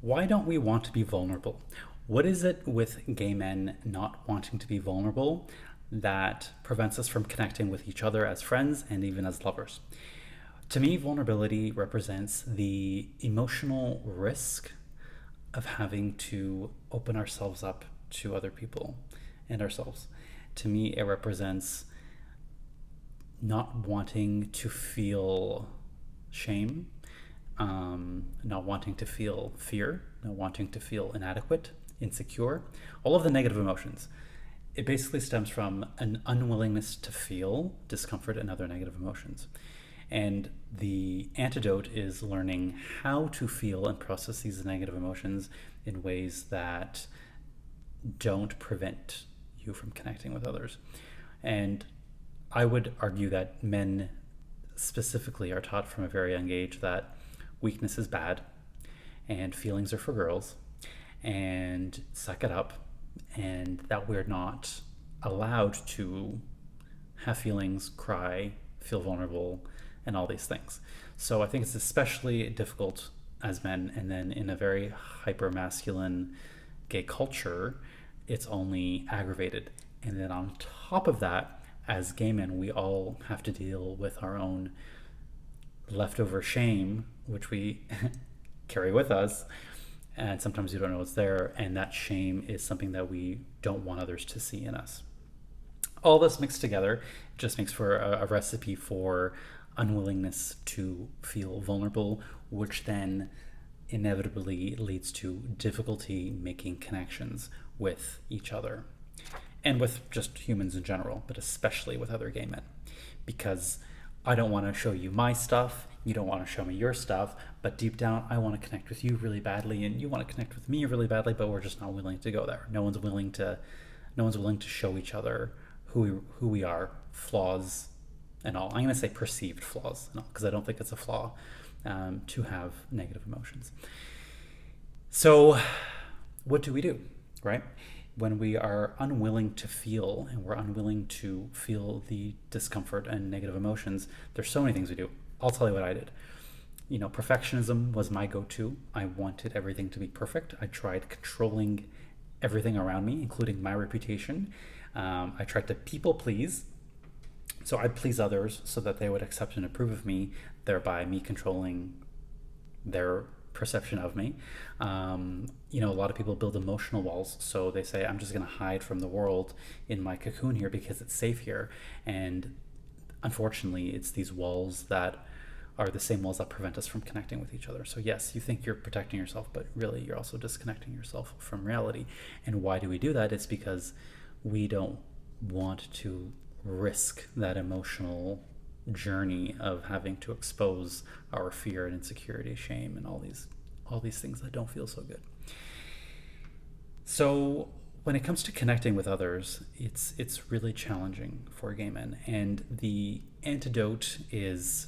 Why don't we want to be vulnerable? What is it with gay men not wanting to be vulnerable that prevents us from connecting with each other as friends and even as lovers? To me, vulnerability represents the emotional risk of having to open ourselves up to other people and ourselves. To me, it represents not wanting to feel shame, not wanting to feel fear, not wanting to feel inadequate, insecure, all of the negative emotions. It basically stems from an unwillingness to feel discomfort and other negative emotions. And the antidote is learning how to feel and process these negative emotions in ways that don't prevent you from connecting with others. And I would argue that men specifically are taught from a very young age that weakness is bad and feelings are for girls and suck it up, and that we're not allowed to have feelings, cry, feel vulnerable, and all these things. So I think it's especially difficult as men, and then in a very hyper masculine gay culture, it's only aggravated. And then on top of that, as gay men, we all have to deal with our own leftover shame, which we carry with us, and sometimes we don't know it's there, and that shame is something that we don't want others to see in us. All this mixed together just makes for a recipe for unwillingness to feel vulnerable, which then inevitably leads to difficulty making connections with each other and with just humans in general, but especially with other gay men. Because I don't want to show you my stuff, you don't want to show me your stuff, but deep down I want to connect with you really badly and you want to connect with me really badly, but we're just not willing to go there. No one's willing to show each other who we are, flaws and all. I'm going to say perceived flaws and all, because I don't think it's a flaw to have negative emotions. So what do we do, right? When we are unwilling to feel and we're unwilling to feel the discomfort and negative emotions, there's so many things we do. I'll tell you what I did. Perfectionism was my go-to. I wanted everything to be perfect. I tried controlling everything around me, including my reputation. I tried to people please. So I'd please others so that they would accept and approve of me, thereby me controlling their perception of me. A lot of people build emotional walls. So they say, I'm just going to hide from the world in my cocoon here because it's safe here. And unfortunately, it's these walls that are the same walls that prevent us from connecting with each other. So yes, you think you're protecting yourself, but really you're also disconnecting yourself from reality. And why do we do that? It's because we don't want to risk that emotional journey of having to expose our fear and insecurity, shame, and all these things that don't feel so good. So when it comes to connecting with others, it's really challenging for gay men, and the antidote is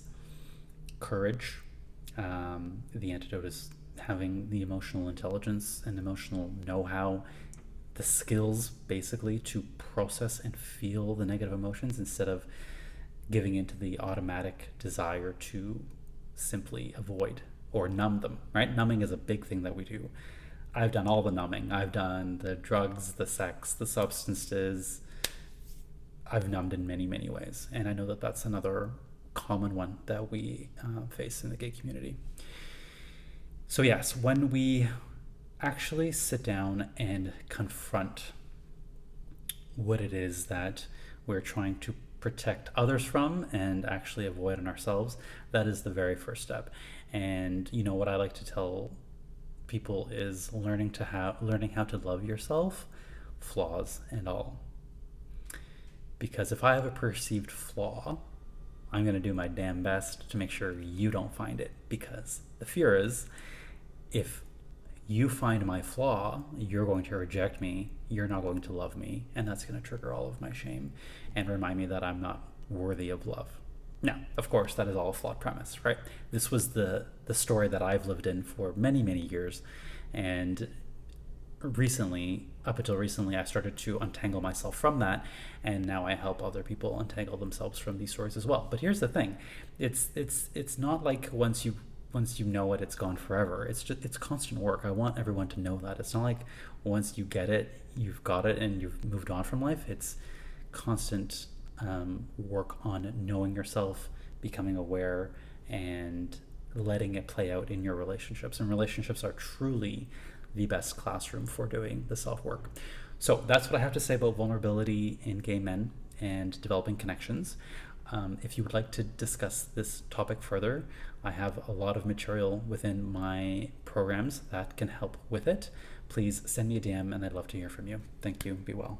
courage. The antidote is having the emotional intelligence and emotional know-how, the skills basically to process and feel the negative emotions instead of giving into the automatic desire to simply avoid or numb them, right? Numbing is a big thing that we do. I've done all the numbing. I've done the drugs, the sex, the substances. I've numbed in many, many ways. And I know that that's another common one that we face in the gay community. So yes, when we actually sit down and confront what it is that we're trying to protect others from and actually avoid in ourselves, that is the very first step. And what I like to tell people is learning how to love yourself, flaws and all. Because if I have a perceived flaw, I'm going to do my damn best to make sure you don't find it, because the fear is if you find my flaw, you're going to reject me, you're not going to love me, and that's going to trigger all of my shame and remind me that I'm not worthy of love. Now, of course, that is all a flawed premise, right? This was the story that I've lived in for many, many years, and up until recently, I started to untangle myself from that, and now I help other people untangle themselves from these stories as well. But here's the thing: it's not like once you once you know it, it's gone forever. It's constant work. I want everyone to know that. It's not like once you get it, you've got it and you've moved on from life. It's constant work on knowing yourself, becoming aware, and letting it play out in your relationships. And relationships are truly the best classroom for doing the self-work. So that's what I have to say about vulnerability in gay men and developing connections. If you would like to discuss this topic further, I have a lot of material within my programs that can help with it. Please send me a DM and I'd love to hear from you. Thank you. Be well.